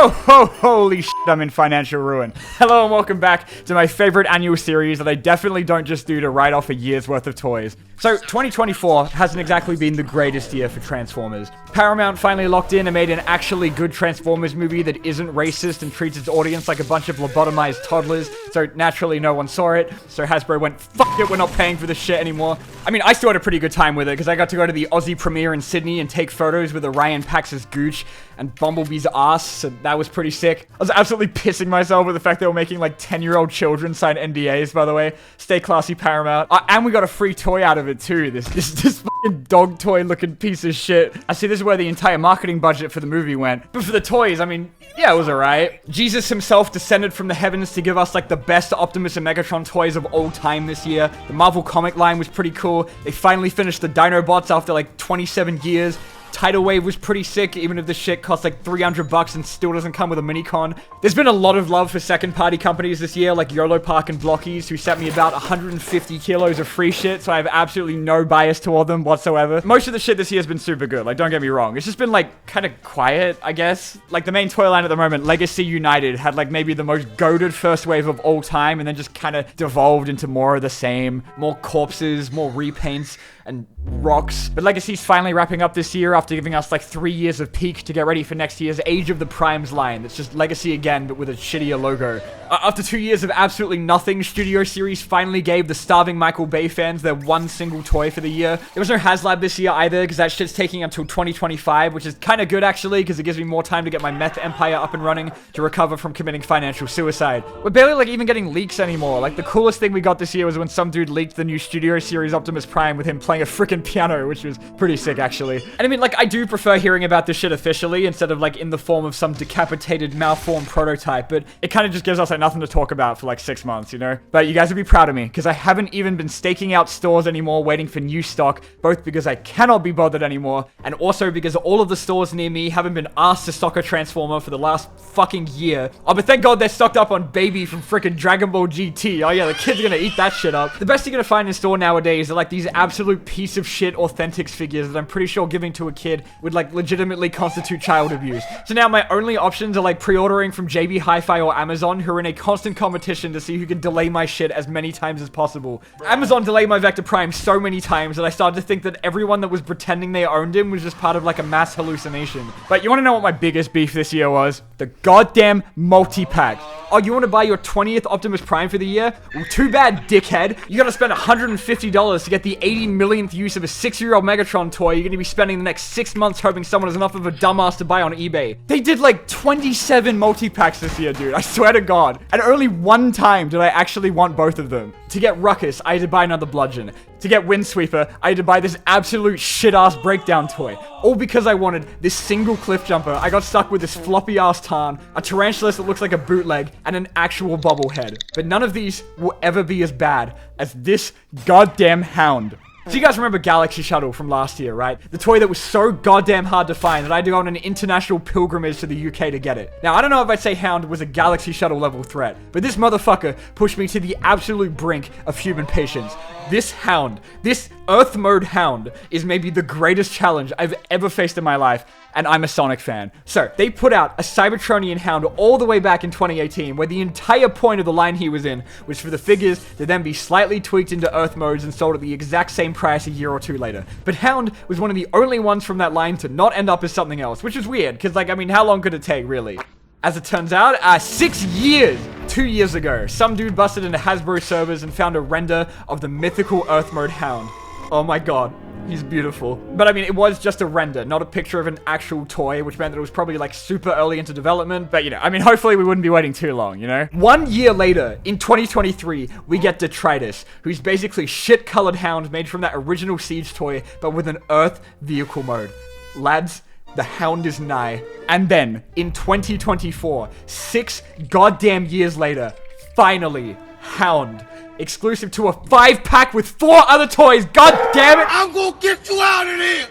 Holy shit, I'm in financial ruin. Hello and welcome back to my favorite annual series that I definitely don't just do to write off a year's worth of toys. So, 2024 hasn't exactly been the greatest year for Transformers. Paramount finally locked in and made an actually good Transformers movie that isn't racist and treats its audience like a bunch of lobotomized toddlers, so naturally no one saw it, so Hasbro went, fuck it, we're not paying for this shit anymore. I mean, I still had a pretty good time with it, because I got to go to the Aussie premiere in Sydney and take photos with Orion Pax's Gooch and Bumblebee's ass, so that was pretty sick. I was absolutely pissing myself with the fact they were making like 10-year-old children sign NDAs, by the way. Stay classy, Paramount. And we got a free toy out of it too, this fucking dog toy looking piece of shit. I see this is where the entire marketing budget for the movie went. But for the toys, I mean, yeah, it was alright. Jesus himself descended from the heavens to give us like the best Optimus and Megatron toys of all time this year. The Marvel comic line was pretty cool. They finally finished the Dinobots after like 27 years. Tidal Wave was pretty sick, even if the shit costs like $300 and still doesn't come with a mini-con. There's been a lot of love for second-party companies this year, like YOLO Park and Blockies, who sent me about 150 kilos of free shit, so I have absolutely no bias toward them whatsoever. Most of the shit this year has been super good, like, don't get me wrong. It's just been, like, kind of quiet, I guess. Like, the main toy line at the moment, Legacy United, had, like, maybe the most goated first wave of all time, and then just kind of devolved into more of the same. More corpses, more repaints, and rocks. But Legacy's finally wrapping up this year after giving us like 3 years of peak to get ready for next year's Age of the Primes line. That's just Legacy again, but with a shittier logo. After 2 years of absolutely nothing, Studio Series finally gave the starving Michael Bay fans their one single toy for the year. There was no HasLab this year either, because that shit's taking until 2025, which is kind of good actually, because it gives me more time to get my meth empire up and running to recover from committing financial suicide. We're barely like even getting leaks anymore. Like the coolest thing we got this year was when some dude leaked the new Studio Series Optimus Prime with him playing a freaking piano, which was pretty sick actually. And I mean, like, I do prefer hearing about this shit officially instead of like in the form of some decapitated malformed prototype, but it kind of just gives us like nothing to talk about for like 6 months, you know? But you guys would be proud of me, because I haven't even been staking out stores anymore waiting for new stock, both because I cannot be bothered anymore, and also because all of the stores near me haven't been asked to stock a Transformer for the last fucking year. Oh, but thank God they're stocked up on Baby from freaking Dragon Ball GT. Oh yeah, the kids are gonna eat that shit up. The best you're gonna find in store nowadays are like these absolute piece of shit Authentics figures that I'm pretty sure giving to a kid would like legitimately constitute child abuse. So now my only options are like pre-ordering from JB Hi-Fi or Amazon, who are in a constant competition to see who can delay my shit as many times as possible. Amazon delayed my Vector Prime so many times that I started to think that everyone that was pretending they owned him was just part of like a mass hallucination. But you want to know what my biggest beef this year was? The goddamn multi-pack. Oh, you want to buy your 20th Optimus Prime for the year? Well, too bad, dickhead. You gotta spend $150 to get the 80 millionth use of a 6-year-old Megatron toy you're gonna be spending the next 6 months hoping someone is enough of a dumbass to buy on eBay. They did like 27 multi-packs this year, dude. I swear to God. And only one time did I actually want both of them. To get Ruckus, I had to buy another Bludgeon. To get Windsweeper, I had to buy this absolute shit-ass breakdown toy. All because I wanted this single cliff jumper. I got stuck with this floppy-ass Tarn, a Tarantulas that looks like a bootleg, and an actual bobblehead. But none of these will ever be as bad as this goddamn Hound. So you guys remember Galaxy Shuttle from last year, right? The toy that was so goddamn hard to find that I had to go on an international pilgrimage to the UK to get it. Now, I don't know if I'd say Hound was a Galaxy Shuttle level threat, but this motherfucker pushed me to the absolute brink of human patience. This Hound, this Earth Mode Hound, is maybe the greatest challenge I've ever faced in my life, and I'm a Sonic fan. So, they put out a Cybertronian Hound all the way back in 2018, where the entire point of the line he was in was for the figures to then be slightly tweaked into Earth modes and sold at the exact same price a year or two later. But Hound was one of the only ones from that line to not end up as something else, which is weird, because, like, I mean, how long could it take, really? As it turns out, 6 years! 2 years ago, some dude busted into Hasbro servers and found a render of the mythical Earth Mode Hound. Oh my God. He's beautiful. But I mean, it was just a render, not a picture of an actual toy, which meant that it was probably like super early into development. But you know, I mean, hopefully we wouldn't be waiting too long, you know? 1 year later, in 2023, we get Detritus, who's basically shit-colored Hound made from that original Siege toy, but with an Earth vehicle mode. Lads, the Hound is nigh. And then, in 2024, 6 goddamn years later, finally, Hound. Exclusive to a 5-pack with 4 other toys. God damn it! I'm gonna get you out of here!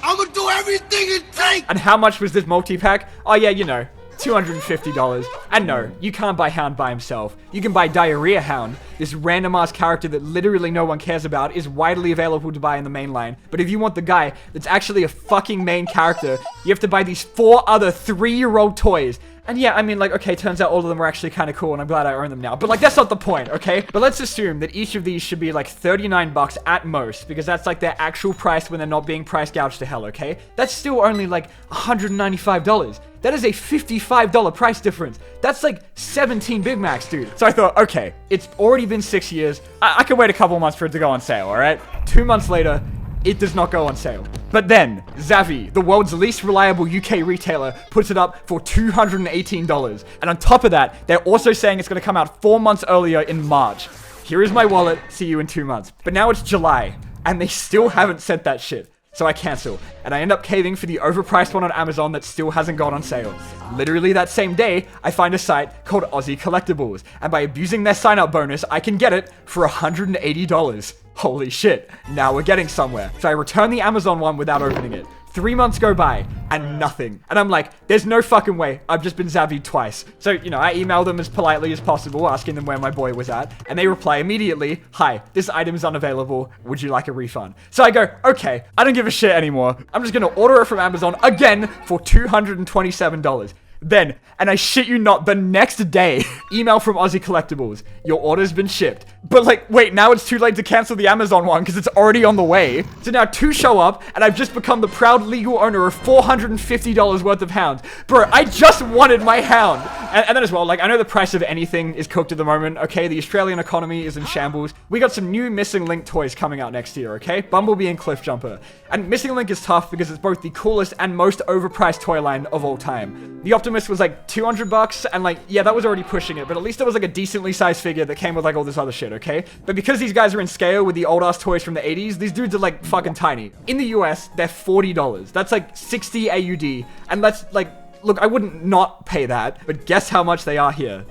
I'm gonna do everything it takes! And how much was this multi-pack? Oh yeah, you know, $250. And no, you can't buy Hound by himself. You can buy Diarrhea Hound. This random-ass character that literally no one cares about is widely available to buy in the main line. But if you want the guy that's actually a fucking main character, you have to buy these 4 other 3-year-old toys. And yeah, I mean, like, okay, turns out all of them were actually kind of cool, and I'm glad I own them now. But, like, that's not the point, okay? But let's assume that each of these should be, like, 39 bucks at most, because that's, like, their actual price when they're not being price gouged to hell, okay? That's still only, like, $195. That is a $55 price difference. That's like 17 Big Macs, dude. So I thought, okay, it's already been 6 years. I can wait a couple months for it to go on sale, all right? 2 months later, it does not go on sale. But then, Zavvi, the world's least reliable UK retailer, puts it up for $218. And on top of that, they're also saying it's going to come out 4 months earlier in March. Here is my wallet. See you in 2 months. But now it's July, and they still haven't sent that shit. So I cancel, and I end up caving for the overpriced one on Amazon that still hasn't gone on sale. Literally that same day, I find a site called Aussie Collectibles, and by abusing their sign-up bonus, I can get it for $180. Holy shit, now we're getting somewhere. So I return the Amazon one without opening it. 3 months go by, and nothing. And I'm like, there's no fucking way. I've just been Zavvied twice. So, you know, I email them as politely as possible, asking them where my boy was at. And they reply immediately, hi, this item is unavailable. Would you like a refund? So I go, okay, I don't give a shit anymore. I'm just gonna order it from Amazon again for $227. Then, and I shit you not, the next day, email from Aussie Collectibles. Your order's been shipped. But like, wait, now it's too late to cancel the Amazon one because it's already on the way. So now 2 show up, and I've just become the proud legal owner of $450 worth of hounds. Bro, I just wanted my hound. And then as well, like, I know the price of anything is cooked at the moment, okay? The Australian economy is in shambles. We got some new Missing Link toys coming out next year, okay? Bumblebee and Cliffjumper. And Missing Link is tough because it's both the coolest and most overpriced toy line of all time. The Optimus was like $200, and like, yeah, that was already pushing it, but at least there was like a decently sized figure that came with like all this other shit, okay? But because these guys are in scale with the old ass toys from the 80s, these dudes are like fucking tiny. In the US, they're $40. That's like 60 AUD, and that's like, look, I wouldn't not pay that, but guess how much they are here.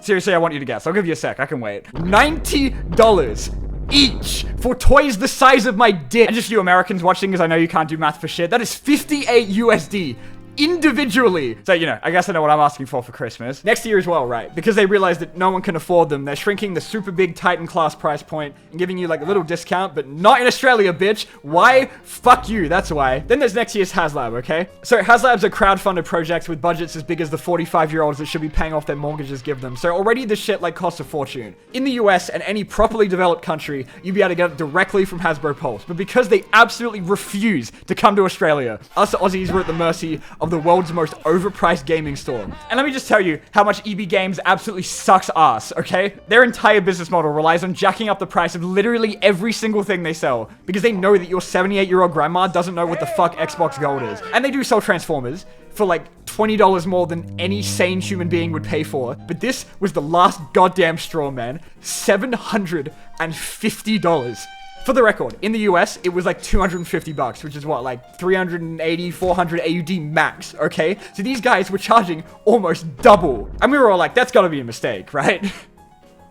Seriously, I want you to guess. I'll give you a sec. I can wait. $90 each for toys the size of my dick. And just you Americans watching, because I know you can't do math for shit, that is 58 USD. Individually. So, you know, I guess I know what I'm asking for Christmas. Next year as well, right? Because they realize that no one can afford them. They're shrinking the super big Titan class price point and giving you like a little discount, but not in Australia, bitch. Why? Fuck you, that's why. Then there's next year's HasLab, okay? So HasLab's a crowdfunded project with budgets as big as the 45-year-olds that should be paying off their mortgages give them. So already this shit like costs a fortune. In the US and any properly developed country, you'd be able to get it directly from Hasbro Pulse. But because they absolutely refuse to come to Australia, us Aussies were at the mercy of the world's most overpriced gaming store. And let me just tell you how much EB Games absolutely sucks ass, okay? Their entire business model relies on jacking up the price of literally every single thing they sell because they know that your 78-year-old grandma doesn't know what the fuck Xbox Gold is. And they do sell Transformers for like $20 more than any sane human being would pay for. But this was the last goddamn straw, man. $750. For the record, in the US, it was like $250, which is what, like 380, 400 AUD max, okay? So these guys were charging almost double. And we were all like, that's gotta be a mistake, right?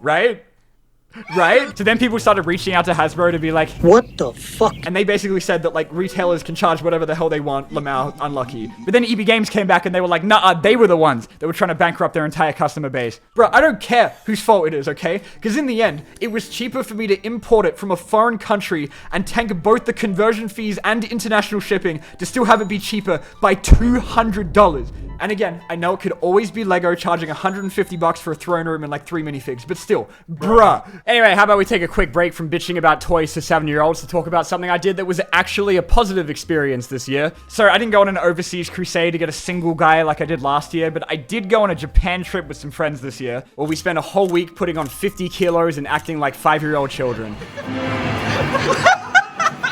Right? Right? So then people started reaching out to Hasbro to be like, what the fuck? And they basically said that like retailers can charge whatever the hell they want. Lamau, unlucky. But then EB Games came back and they were like, nah, they were the ones that were trying to bankrupt their entire customer base. Bro, I don't care whose fault it is, okay? Because in the end, it was cheaper for me to import it from a foreign country and tank both the conversion fees and international shipping to still have it be cheaper by $200. And again, I know it could always be Lego charging $150 for a throne room and like 3 minifigs, but still, bruh. Anyway, how about we take a quick break from bitching about toys to 7-year-olds to talk about something I did that was actually a positive experience this year. So I didn't go on an overseas crusade to get a single guy like I did last year, but I did go on a Japan trip with some friends this year, where we spent a whole week putting on 50 kilos and acting like 5-year-old children.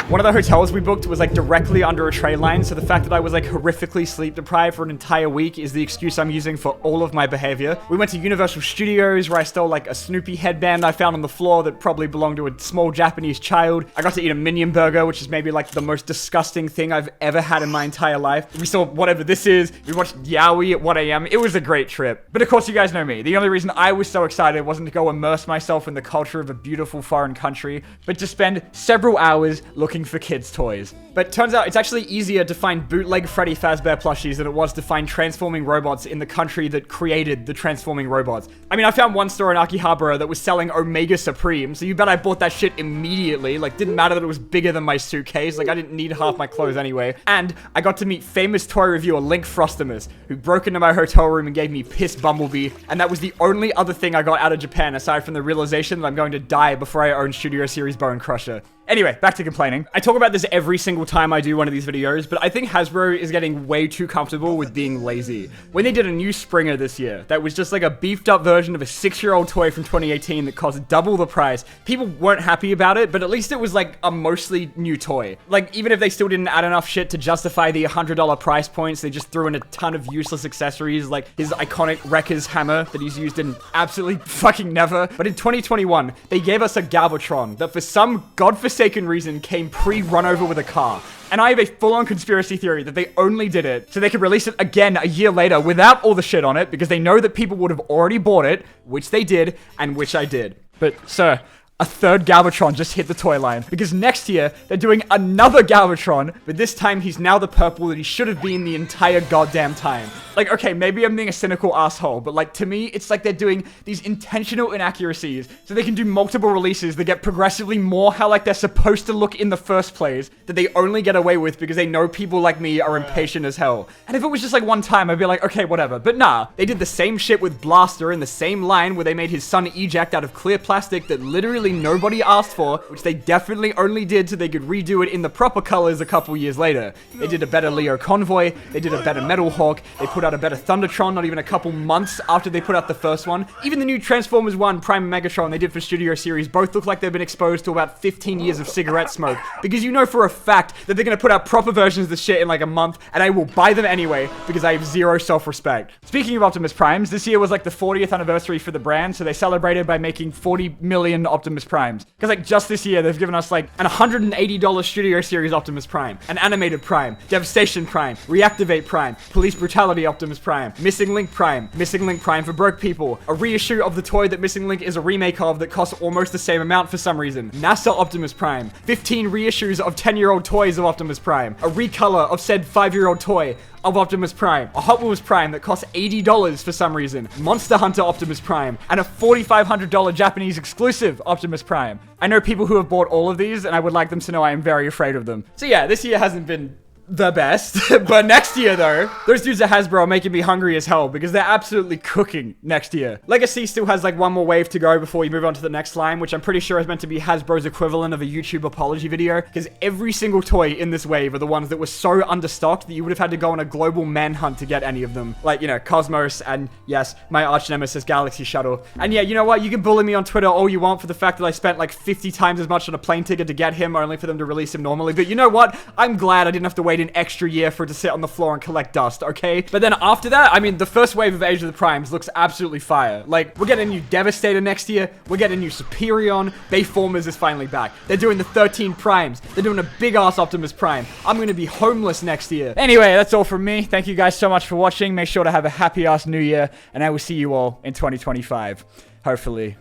One of the hotels we booked was like directly under a train line, so the fact that I was like horrifically sleep deprived for an entire week is the excuse I'm using for all of my behavior. We went to Universal Studios where I stole like a Snoopy headband I found on the floor that probably belonged to a small Japanese child. I got to eat a Minion burger, which is maybe like the most disgusting thing I've ever had in my entire life. We saw whatever this is. We watched Yaoi at 1 a.m. It was a great trip. But of course, you guys know me. The only reason I was so excited wasn't to go immerse myself in the culture of a beautiful foreign country, but to spend several hours looking for kids' toys. But But turns out it's actually easier to find bootleg Freddy Fazbear plushies than it was to find transforming robots in the country that created the transforming robots. I mean, I found one store in Akihabara that was selling Omega Supreme, so you bet I bought that shit immediately. Like, didn't matter that it was bigger than my suitcase. Like, I didn't need half my clothes anyway. And I got to meet famous toy reviewer Link Frostimus, who broke into my hotel room and gave me Piss Bumblebee, and that was the only other thing I got out of Japan aside from the realization that I'm going to die before I own Studio Series Bone Crusher. Anyway, back to complaining. I talk about this every single time I do one of these videos, but I think Hasbro is getting way too comfortable with being lazy. When they did a new Springer this year, that was just like a beefed up version of a 6-year-old toy from 2018 that cost double the price, people weren't happy about it, but at least it was like a mostly new toy. Like, even if they still didn't add enough shit to justify the $100 price points, they just threw in a ton of useless accessories, like his iconic Wrecker's hammer that he's used in absolutely fucking never. But in 2021, they gave us a Galvatron that for some godforsaken reason came pre-run over with a car. And I have a full-on conspiracy theory that they only did it so they could release it again a year later without all the shit on it, because they know that people would have already bought it, which they did, and which I did. But, sir, a third Galvatron just hit the toy line, because next year, they're doing another Galvatron, but this time he's now the purple that he should have been the entire goddamn time. Like, okay, maybe I'm being a cynical asshole, but like, to me, it's like they're doing these intentional inaccuracies so they can do multiple releases that get progressively more how like they're supposed to look in the first place, that they only get away with because they know people like me are impatient as hell. And if it was just like one time, I'd be like, okay, whatever. But nah, they did the same shit with Blaster in the same line where they made his son eject out of clear plastic that literally nobody asked for, which they definitely only did so they could redo it in the proper colors a couple years later. They did a better Leo Convoy, they did a better Metal Hawk, they put out a better Thundertron not even a couple months after they put out the first one. Even the new Transformers 1 Prime and Megatron they did for Studio Series both look like they've been exposed to about 15 years of cigarette smoke, because you know for a fact that they're gonna put out proper versions of this shit in like a month, and I will buy them anyway because I have zero self-respect. Speaking of Optimus Primes, this year was like the 40th anniversary for the brand, so they celebrated by making 40 million Optimus Primes. Because like just this year, they've given us like an $180 Studio Series Optimus Prime, an Animated Prime, Devastation Prime, Reactivate Prime, Police Brutality Optimus Prime, Missing Link Prime for broke people, a reissue of the toy that Missing Link is a remake of that costs almost the same amount for some reason, NASA Optimus Prime, 15 reissues of 10-year-old toys of Optimus Prime, a recolor of said 5-year-old toy of Optimus Prime, a Hot Wheels Prime that costs $80 for some reason, Monster Hunter Optimus Prime, and a $4,500 Japanese exclusive Optimus Prime. I know people who have bought all of these, and I would like them to know I am very afraid of them. So yeah, this year hasn't been the best, but next year though, those dudes at Hasbro are making me hungry as hell because they're absolutely cooking next year. Legacy still has like one more wave to go before we move on to the next line, which I'm pretty sure is meant to be Hasbro's equivalent of a YouTube apology video, because every single toy in this wave are the ones that were so understocked that you would have had to go on a global manhunt to get any of them. Like, you know, Cosmos and, yes, my arch nemesis Galaxy Shuttle. And yeah, you know what? You can bully me on Twitter all you want for the fact that I spent like 50 times as much on a plane ticket to get him, only for them to release him normally. But you know what? I'm glad I didn't have to wait an extra year for it to sit on the floor and collect dust, okay? But then after that, I mean, the first wave of Age of the Primes looks absolutely fire. Like, we're getting a new Devastator next year, we're getting a new Superion, Bayformers is finally back. They're doing the 13 Primes, they're doing a big-ass Optimus Prime. I'm gonna be homeless next year. Anyway, that's all from me. Thank you guys so much for watching. Make sure to have a happy-ass new year, and I will see you all in 2025. Hopefully.